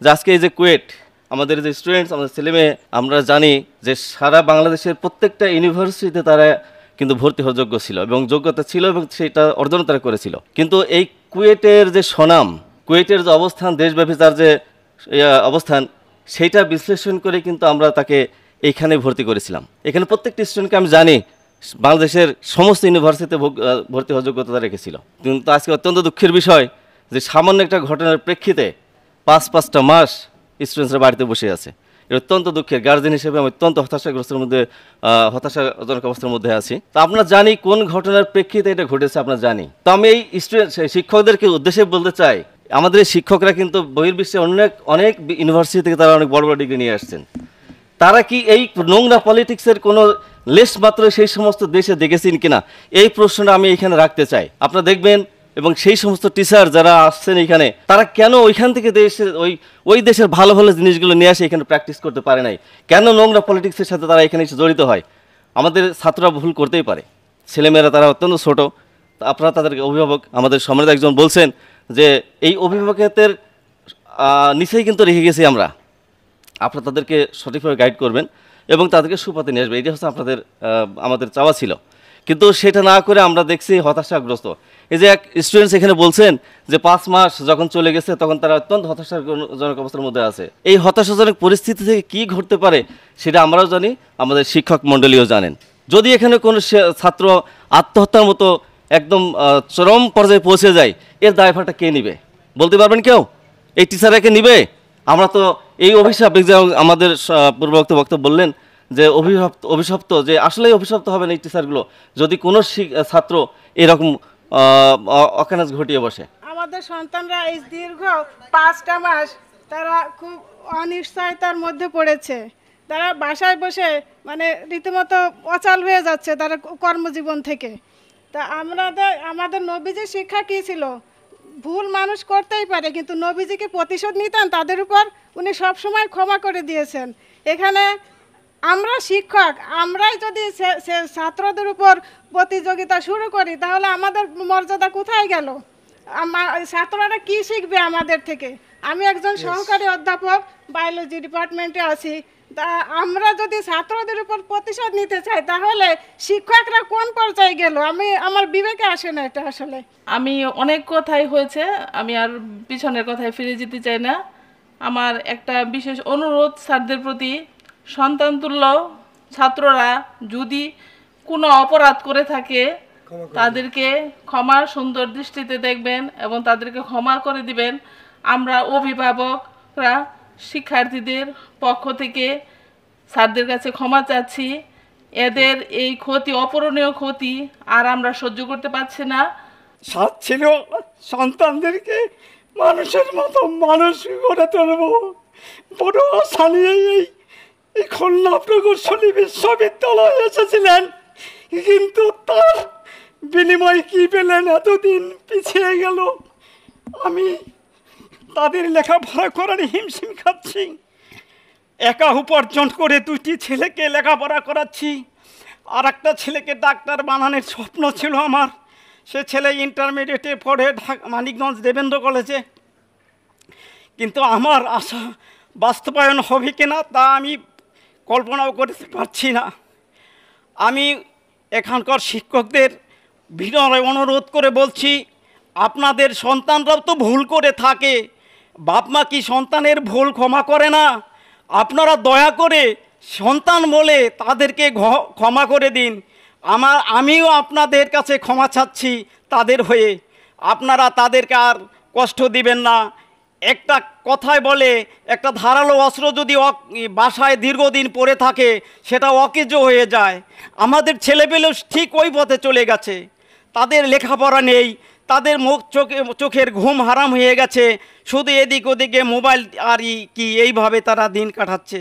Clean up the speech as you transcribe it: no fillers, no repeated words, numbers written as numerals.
যে আজকে এই যে কুয়েট আমাদের যে স্টুডেন্টস আমাদের ছেলেমেয়ে আমরা জানি যে সারা বাংলাদেশের প্রত্যেকটা ইউনিভার্সিটিতে তারা কিন্তু ভর্তি হওয়ার যোগ্য ছিল এবং যোগ্যতা ছিল এবং সেটা অর্জন তারা করেছিল। কিন্তু এই কুয়েটের যে স্বনাম, কুয়েটের যে অবস্থান, দেশব্যাপী তার যে অবস্থান, সেইটা বিশ্লেষণ করে কিন্তু আমরা তাকে এইখানে ভর্তি করেছিলাম। এখানে প্রত্যেকটি স্টুডেন্টকে আমি জানি বাংলাদেশের সমস্ত ইউনিভার্সিটিতে ভর্তি হওয়ার যোগ্যতা রেখেছিল। কিন্তু আজকে অত্যন্ত দুঃখের বিষয় যে সামান্য একটা ঘটনার প্রেক্ষিতে 5-5টা মাস স্টুডেন্টসরা বাড়িতে বসে আছে। এটা অত্যন্ত দুঃখের। গার্জেন হিসেবে আমি অত্যন্ত হতাশাজনক অবস্থার মধ্যে আছি। তো আমরা জানি কোন ঘটনার প্রেক্ষিতে এটা ঘটেছে, আমরা জানি। তো আমি এই স্টুডেন্ট শিক্ষকদেরকে উদ্দেশ্যে বলতে চাই, আমাদের এই শিক্ষকরা কিন্তু বহির্বিশ্বে অনেক ইউনিভার্সিটি থেকে তারা অনেক বড় বড় ডিগ্রি নিয়ে আসছেন। তারা কি এই নোংরা পলিটিক্সের কোনো লেশ মাত্র সেই সমস্ত দেশে দেখেছেন কিনা, এই প্রশ্নটা আমি এখানে রাখতে চাই। আপনারা দেখবেন এবং সেই সমস্ত টিচার যারা আসছেন এখানে, তারা কেন ওইখান থেকে দেশের ওই দেশের ভালো ভালো জিনিসগুলো নিয়ে আসে এখানে প্র্যাকটিস করতে পারে নাই? কেন নোংরা পলিটিক্সের সাথে তারা এখানে এসে জড়িত হয়? আমাদের ছাত্ররা ভুল করতেই পারে, ছেলেমেয়েরা তারা অত্যন্ত ছোট। আপনারা তাদেরকে অভিভাবক, আমাদের সম্মানিত একজন বলছেন যে এই অভিভাবকত্বের নিচেই কিন্তু রেখে গেছি আমরা। আপনারা তাদেরকে সঠিকভাবে গাইড করবেন এবং তাদেরকে সুপথে নিয়ে আসবে, এটা হচ্ছে আমাদের চাওয়া ছিল। কিন্তু সেটা না করে আমরা দেখছি হতাশাগ্রস্ত। এই যে এক স্টুডেন্টস এখানে বলছেন যে 5 মাস যখন চলে গেছে তখন তারা অত্যন্ত হতাশাজনক অবস্থার মধ্যে আছে। এই হতাশাজনক পরিস্থিতি থেকে কী ঘটতে পারে সেটা আমরাও জানি, আমাদের শিক্ষক মণ্ডলীও জানেন। যদি এখানে কোনো ছাত্র আত্মহত্যার মতো একদম চরম পর্যায়ে পৌঁছে যায়, এর দায়ভারটা কে নিবে বলতে পারবেন কেউ? এই টিচাররা কে নিবে? আমরা তো এই অভিশাপ, আমাদের পূর্ববক্তা বক্তব্য বললেন যে অভিশপ্ত, যে আসলেই অভিশপ্ত হবেন এই টিচারগুলো যদি কোনো ছাত্র এরকম অকারেন্স ঘটিয়ে বসে। আমাদের সন্তানরা এই দীর্ঘ 5টা মাস তারা খুব অনিশ্চয়তার মধ্যে পড়েছে। তারা বাসায় বসে মানে রীতিমতো অচল হয়ে যাচ্ছে তারা কর্মজীবন থেকে। তা আমাদের নবীজির শিক্ষা কী ছিল? ভুল মানুষ করতেই পারে, কিন্তু নবীজিকে প্রতিশোধ নিতেন তাদের উপর, উনি সবসময় ক্ষমা করে দিয়েছেন। এখানে আমরা শিক্ষক, আমরাই যদি ছাত্রদের উপর প্রতিযোগিতা শুরু করি তাহলে আমাদের মর্যাদা কোথায় গেল? ছাত্ররা কি শিখবে আমাদের থেকে? আমি একজন সহকারী অধ্যাপক, বায়োলজি ডিপার্টমেন্টে আছি। তা আমরা যদি ছাত্রদের উপর প্রতিশোধ নিতে চাই তাহলে শিক্ষকরা কোন পর্যায়ে গেল? আমার বিবেকে আসে না এটা। আসলে আমি অনেক কথাই হয়েছে, আমি আর পিছনের কথায় ফিরে যেতে চাই না। আমার একটা বিশেষ অনুরোধ স্যারদের প্রতি, সন্তানতুল্য ছাত্ররা যদি কোনো অপরাধ করে থাকে তাদেরকে ক্ষমার সুন্দর দৃষ্টিতে দেখবেন এবং তাদেরকে ক্ষমা করে দিবেন। আমরা অভিভাবকরা শিক্ষার্থীদের পক্ষ থেকে স্যারদের কাছে ক্ষমা চাচ্ছি। এদের এই ক্ষতি, অপূরণীয় ক্ষতি আর আমরা সহ্য করতে পারছি না। সাথ ছিল সন্তানদেরকে মানুষের মতো মানুষ গড়ে তুলব, বড় আশা নিয়ে এই খুলনা প্রকৌশলী বিশ্ববিদ্যালয়ে এসেছিলেন। কিন্তু তার বিনিময় কি পেলেন? এতদিন পিছিয়ে গেল। আমি তাদের লেখাপড়া করার হিমশিম খাচ্ছি। একা উপার্জন করে 2টি ছেলেকে লেখাপড়া করাচ্ছি। আর একটা ছেলেকে ডাক্তার বানানোর স্বপ্ন ছিল আমার। সে ছেলে ইন্টারমিডিয়েটে পড়ে মানিকগঞ্জ দেবেন্দ্র কলেজে। কিন্তু আমার আশা বাস্তবায়ন হবে কিনা তা আমি কল্পনাও করতে পারছি না। আমি এখানকার শিক্ষকদের বিনয় অনুরোধ করে বলছি, আপনাদের সন্তানরাও তো ভুল করে থাকে। বাপ মা কি সন্তানের ভুল ক্ষমা করে না? আপনারা দয়া করে সন্তান বলে তাদেরকে ক্ষমা করে দিন। আমিও আপনাদের কাছে ক্ষমা চাচ্ছি তাদের হয়ে। আপনারা তাদেরকে আর কষ্ট দিবেন না। একটা কথায় বলে, একটা ধারালো অস্ত্র যদি বাসায় দীর্ঘদিন পড়ে থাকে সেটা অকেজো হয়ে যায়। আমাদের ছেলেপেলেও ঠিক ওই পথে চলে গেছে। তাদের লেখাপড়া নেই, তাদের চোখের ঘুম হারাম হয়ে গেছে, শুধু এদিক ওদিকে মোবাইল আর কি এইভাবে তারা দিন কাটাচ্ছে।